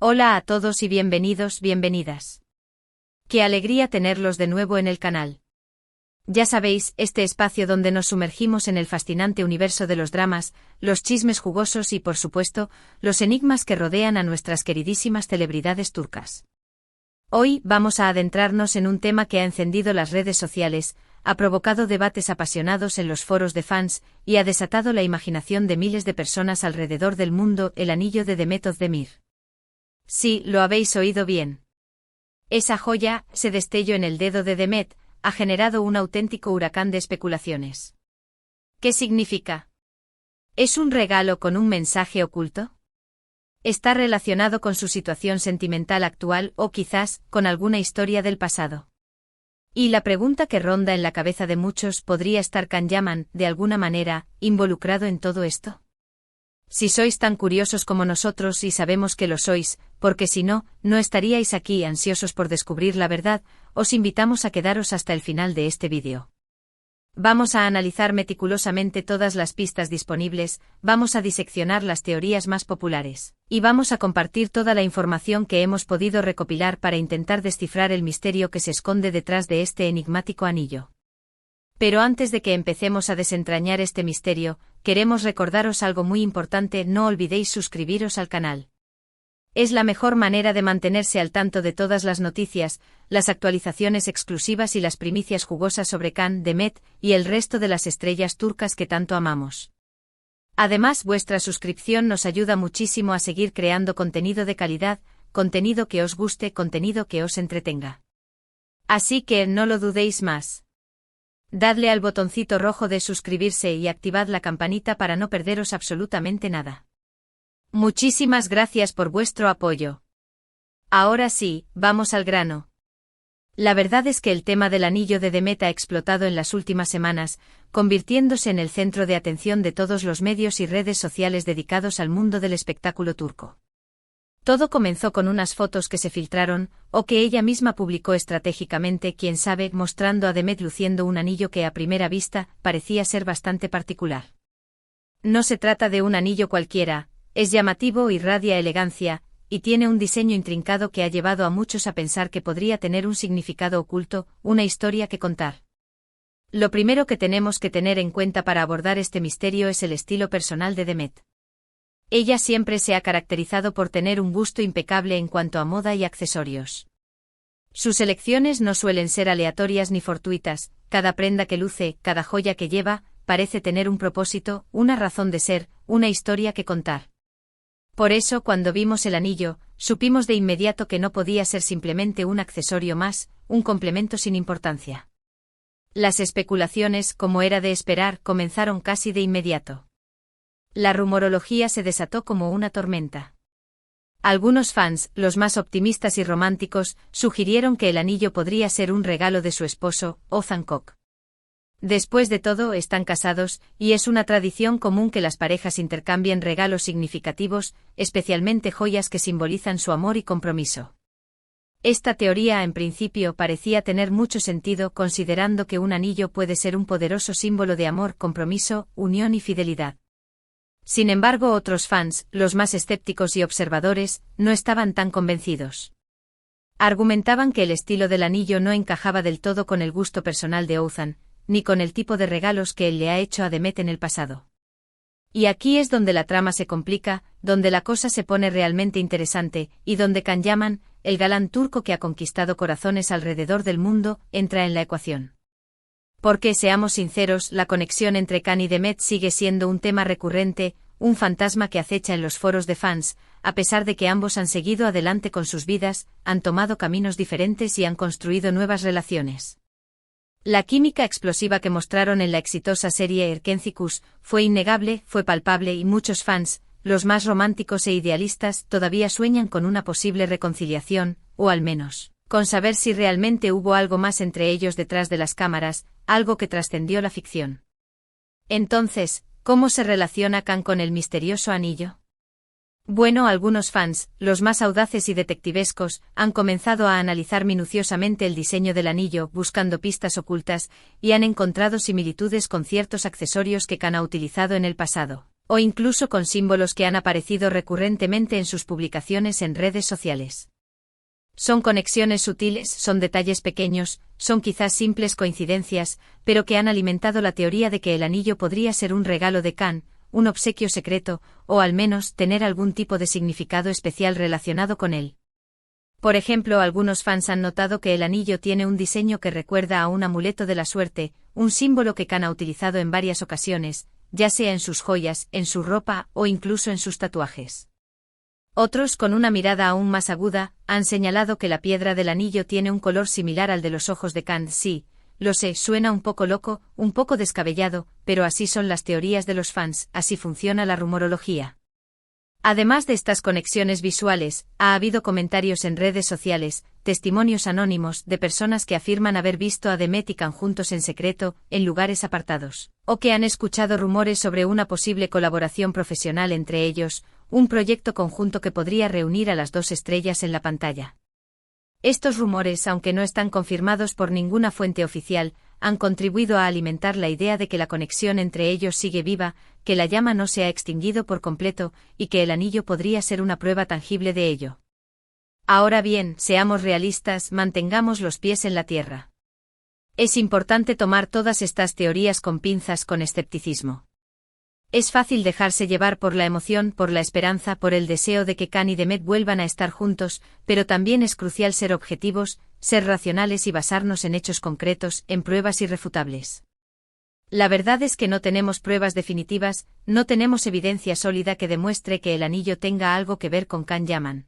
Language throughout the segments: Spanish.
Hola a todos y bienvenidos, bienvenidas. Qué alegría tenerlos de nuevo en el canal. Ya sabéis, este espacio donde nos sumergimos en el fascinante universo de los dramas, los chismes jugosos y, por supuesto, los enigmas que rodean a nuestras queridísimas celebridades turcas. Hoy vamos a adentrarnos en un tema que ha encendido las redes sociales, ha provocado debates apasionados en los foros de fans y ha desatado la imaginación de miles de personas alrededor del mundo: el anillo de Demet Özdemir. Sí, lo habéis oído bien. Esa joya, ese destello en el dedo de Demet, ha generado un auténtico huracán de especulaciones. ¿Qué significa? ¿Es un regalo con un mensaje oculto? ¿Está relacionado con su situación sentimental actual o quizás con alguna historia del pasado? Y la pregunta que ronda en la cabeza de muchos: ¿podría estar Can Yaman, de alguna manera, involucrado en todo esto? Si sois tan curiosos como nosotros, y sabemos que lo sois, porque si no, no estaríais aquí ansiosos por descubrir la verdad, os invitamos a quedaros hasta el final de este vídeo. Vamos a analizar meticulosamente todas las pistas disponibles, vamos a diseccionar las teorías más populares, y vamos a compartir toda la información que hemos podido recopilar para intentar descifrar el misterio que se esconde detrás de este enigmático anillo. Pero antes de que empecemos a desentrañar este misterio, queremos recordaros algo muy importante: no olvidéis suscribiros al canal. Es la mejor manera de mantenerse al tanto de todas las noticias, las actualizaciones exclusivas y las primicias jugosas sobre Can, Demet y el resto de las estrellas turcas que tanto amamos. Además, vuestra suscripción nos ayuda muchísimo a seguir creando contenido de calidad, contenido que os guste, contenido que os entretenga. Así que no lo dudéis más. Dadle al botoncito rojo de suscribirse y activad la campanita para no perderos absolutamente nada. Muchísimas gracias por vuestro apoyo. Ahora sí, vamos al grano. La verdad es que el tema del anillo de Demet ha explotado en las últimas semanas, convirtiéndose en el centro de atención de todos los medios y redes sociales dedicados al mundo del espectáculo turco. Todo comenzó con unas fotos que se filtraron, o que ella misma publicó estratégicamente, quién sabe, mostrando a Demet luciendo un anillo que a primera vista parecía ser bastante particular. No se trata de un anillo cualquiera, es llamativo, irradia elegancia, y tiene un diseño intrincado que ha llevado a muchos a pensar que podría tener un significado oculto, una historia que contar. Lo primero que tenemos que tener en cuenta para abordar este misterio es el estilo personal de Demet. Ella siempre se ha caracterizado por tener un gusto impecable en cuanto a moda y accesorios. Sus elecciones no suelen ser aleatorias ni fortuitas, cada prenda que luce, cada joya que lleva, parece tener un propósito, una razón de ser, una historia que contar. Por eso, cuando vimos el anillo, supimos de inmediato que no podía ser simplemente un accesorio más, un complemento sin importancia. Las especulaciones, como era de esperar, comenzaron casi de inmediato. La rumorología se desató como una tormenta. Algunos fans, los más optimistas y románticos, sugirieron que el anillo podría ser un regalo de su esposo, Ozan Kok. Después de todo, están casados, y es una tradición común que las parejas intercambien regalos significativos, especialmente joyas que simbolizan su amor y compromiso. Esta teoría en principio parecía tener mucho sentido, considerando que un anillo puede ser un poderoso símbolo de amor, compromiso, unión y fidelidad. Sin embargo, otros fans, los más escépticos y observadores, no estaban tan convencidos. Argumentaban que el estilo del anillo no encajaba del todo con el gusto personal de Ozan, ni con el tipo de regalos que él le ha hecho a Demet en el pasado. Y aquí es donde la trama se complica, donde la cosa se pone realmente interesante, y donde Can Yaman, el galán turco que ha conquistado corazones alrededor del mundo, entra en la ecuación. Porque, seamos sinceros, la conexión entre Can y Demet sigue siendo un tema recurrente, un fantasma que acecha en los foros de fans, a pesar de que ambos han seguido adelante con sus vidas, han tomado caminos diferentes y han construido nuevas relaciones. La química explosiva que mostraron en la exitosa serie Erkencikus fue innegable, fue palpable, y muchos fans, los más románticos e idealistas, todavía sueñan con una posible reconciliación, o al menos con saber si realmente hubo algo más entre ellos detrás de las cámaras, algo que trascendió la ficción. Entonces, ¿cómo se relaciona Can con el misterioso anillo? Bueno, algunos fans, los más audaces y detectivescos, han comenzado a analizar minuciosamente el diseño del anillo, buscando pistas ocultas, y han encontrado similitudes con ciertos accesorios que Can ha utilizado en el pasado, O incluso con símbolos que han aparecido recurrentemente en sus publicaciones en redes sociales. Son conexiones sutiles, son detalles pequeños, son quizás simples coincidencias, pero que han alimentado la teoría de que el anillo podría ser un regalo de Khan, un obsequio secreto, o al menos tener algún tipo de significado especial relacionado con él. Por ejemplo, algunos fans han notado que el anillo tiene un diseño que recuerda a un amuleto de la suerte, un símbolo que Khan ha utilizado en varias ocasiones, ya sea en sus joyas, en su ropa o incluso en sus tatuajes. Otros, con una mirada aún más aguda, han señalado que la piedra del anillo tiene un color similar al de los ojos de Khan. Sí, lo sé, suena un poco loco, un poco descabellado, pero así son las teorías de los fans, así funciona la rumorología. Además de estas conexiones visuales, ha habido comentarios en redes sociales, testimonios anónimos de personas que afirman haber visto a Demet y Khan juntos en secreto, en lugares apartados, o que han escuchado rumores sobre una posible colaboración profesional entre ellos, un proyecto conjunto que podría reunir a las dos estrellas en la pantalla. Estos rumores, aunque no están confirmados por ninguna fuente oficial, han contribuido a alimentar la idea de que la conexión entre ellos sigue viva, que la llama no se ha extinguido por completo, y que el anillo podría ser una prueba tangible de ello. Ahora bien, seamos realistas, mantengamos los pies en la tierra. Es importante tomar todas estas teorías con pinzas, con escepticismo. Es fácil dejarse llevar por la emoción, por la esperanza, por el deseo de que Khan y Demet vuelvan a estar juntos, pero también es crucial ser objetivos, ser racionales y basarnos en hechos concretos, en pruebas irrefutables. La verdad es que no tenemos pruebas definitivas, no tenemos evidencia sólida que demuestre que el anillo tenga algo que ver con Khan Yaman.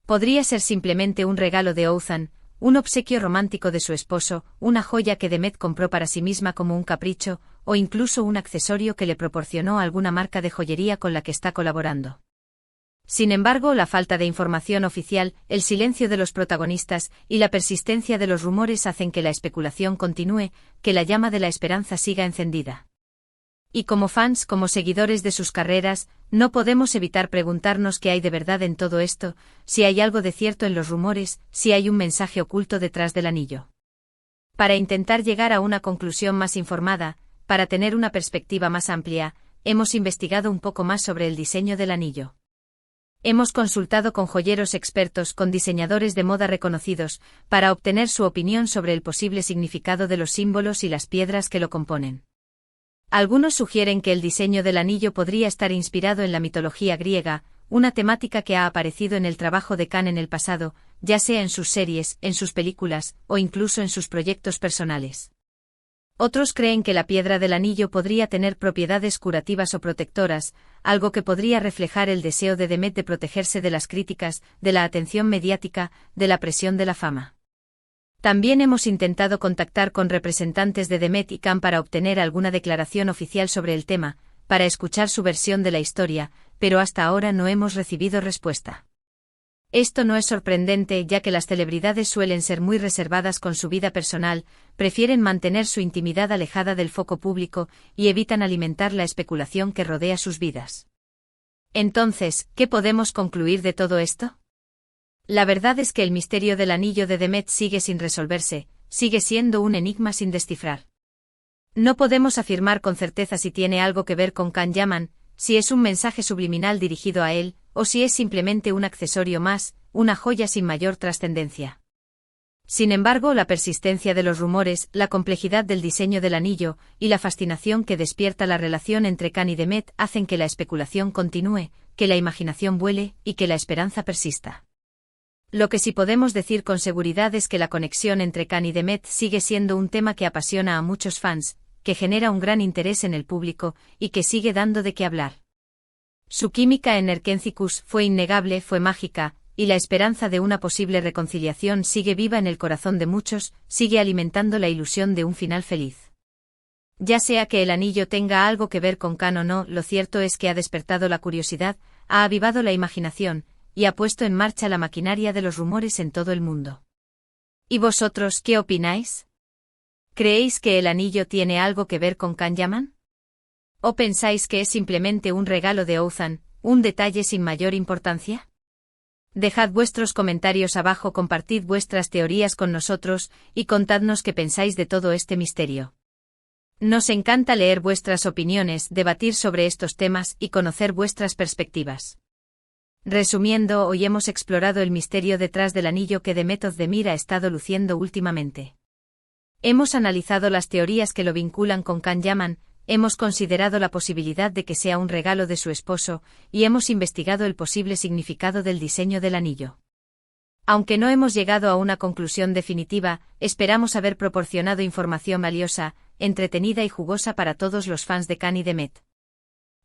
Podría ser simplemente un regalo de Ouzhan, un obsequio romántico de su esposo, una joya que Demet compró para sí misma como un capricho, o incluso un accesorio que le proporcionó alguna marca de joyería con la que está colaborando. Sin embargo, la falta de información oficial, el silencio de los protagonistas y la persistencia de los rumores hacen que la especulación continúe, que la llama de la esperanza siga encendida. Y como fans, como seguidores de sus carreras, no podemos evitar preguntarnos qué hay de verdad en todo esto, si hay algo de cierto en los rumores, si hay un mensaje oculto detrás del anillo. Para intentar llegar a una conclusión más informada, para tener una perspectiva más amplia, hemos investigado un poco más sobre el diseño del anillo. Hemos consultado con joyeros expertos, con diseñadores de moda reconocidos, para obtener su opinión sobre el posible significado de los símbolos y las piedras que lo componen. Algunos sugieren que el diseño del anillo podría estar inspirado en la mitología griega, una temática que ha aparecido en el trabajo de Khan en el pasado, ya sea en sus series, en sus películas, o incluso en sus proyectos personales. Otros creen que la piedra del anillo podría tener propiedades curativas o protectoras, algo que podría reflejar el deseo de Demet de protegerse de las críticas, de la atención mediática, de la presión de la fama. También hemos intentado contactar con representantes de Demet y Khan para obtener alguna declaración oficial sobre el tema, para escuchar su versión de la historia, pero hasta ahora no hemos recibido respuesta. Esto no es sorprendente, ya que las celebridades suelen ser muy reservadas con su vida personal, prefieren mantener su intimidad alejada del foco público y evitan alimentar la especulación que rodea sus vidas. Entonces, ¿qué podemos concluir de todo esto? La verdad es que el misterio del anillo de Demet sigue sin resolverse, sigue siendo un enigma sin descifrar. No podemos afirmar con certeza si tiene algo que ver con Khan Yaman, si es un mensaje subliminal dirigido a él, o si es simplemente un accesorio más, una joya sin mayor trascendencia. Sin embargo, la persistencia de los rumores, la complejidad del diseño del anillo, y la fascinación que despierta la relación entre Khan y Demet hacen que la especulación continúe, que la imaginación vuele, y que la esperanza persista. Lo que sí podemos decir con seguridad es que la conexión entre Khan y Demet sigue siendo un tema que apasiona a muchos fans, que genera un gran interés en el público, y que sigue dando de qué hablar. Su química en Erkentzicus fue innegable, fue mágica, y la esperanza de una posible reconciliación sigue viva en el corazón de muchos, sigue alimentando la ilusión de un final feliz. Ya sea que el anillo tenga algo que ver con Khan o no, lo cierto es que ha despertado la curiosidad, ha avivado la imaginación, y ha puesto en marcha la maquinaria de los rumores en todo el mundo. ¿Y vosotros qué opináis? ¿Creéis que el anillo tiene algo que ver con Khan Yaman? ¿O pensáis que es simplemente un regalo de Ouzhan, un detalle sin mayor importancia? Dejad vuestros comentarios abajo, compartid vuestras teorías con nosotros, y contadnos qué pensáis de todo este misterio. Nos encanta leer vuestras opiniones, debatir sobre estos temas y conocer vuestras perspectivas. Resumiendo, hoy hemos explorado el misterio detrás del anillo que Demet Özdemir ha estado luciendo últimamente. Hemos analizado las teorías que lo vinculan con Can Yaman, hemos considerado la posibilidad de que sea un regalo de su esposo, y hemos investigado el posible significado del diseño del anillo. Aunque no hemos llegado a una conclusión definitiva, esperamos haber proporcionado información valiosa, entretenida y jugosa para todos los fans de Can y Demet.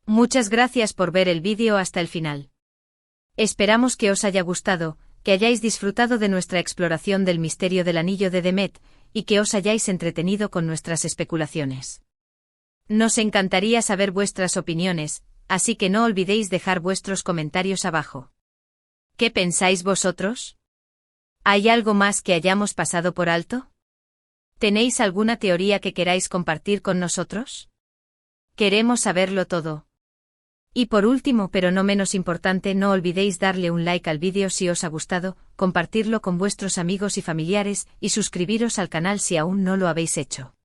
Muchas gracias por ver el vídeo hasta el final. Esperamos que os haya gustado, que hayáis disfrutado de nuestra exploración del misterio del anillo de Demet, y que os hayáis entretenido con nuestras especulaciones. Nos encantaría saber vuestras opiniones, así que no olvidéis dejar vuestros comentarios abajo. ¿Qué pensáis vosotros? ¿Hay algo más que hayamos pasado por alto? ¿Tenéis alguna teoría que queráis compartir con nosotros? Queremos saberlo todo. Y por último, pero no menos importante, no olvidéis darle un like al vídeo si os ha gustado, compartirlo con vuestros amigos y familiares, y suscribiros al canal si aún no lo habéis hecho.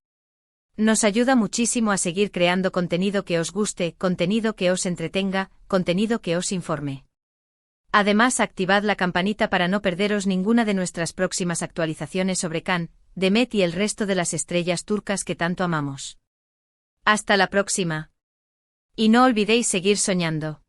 Nos ayuda muchísimo a seguir creando contenido que os guste, contenido que os entretenga, contenido que os informe. Además, activad la campanita para no perderos ninguna de nuestras próximas actualizaciones sobre Can, Demet y el resto de las estrellas turcas que tanto amamos. Hasta la próxima. Y no olvidéis seguir soñando.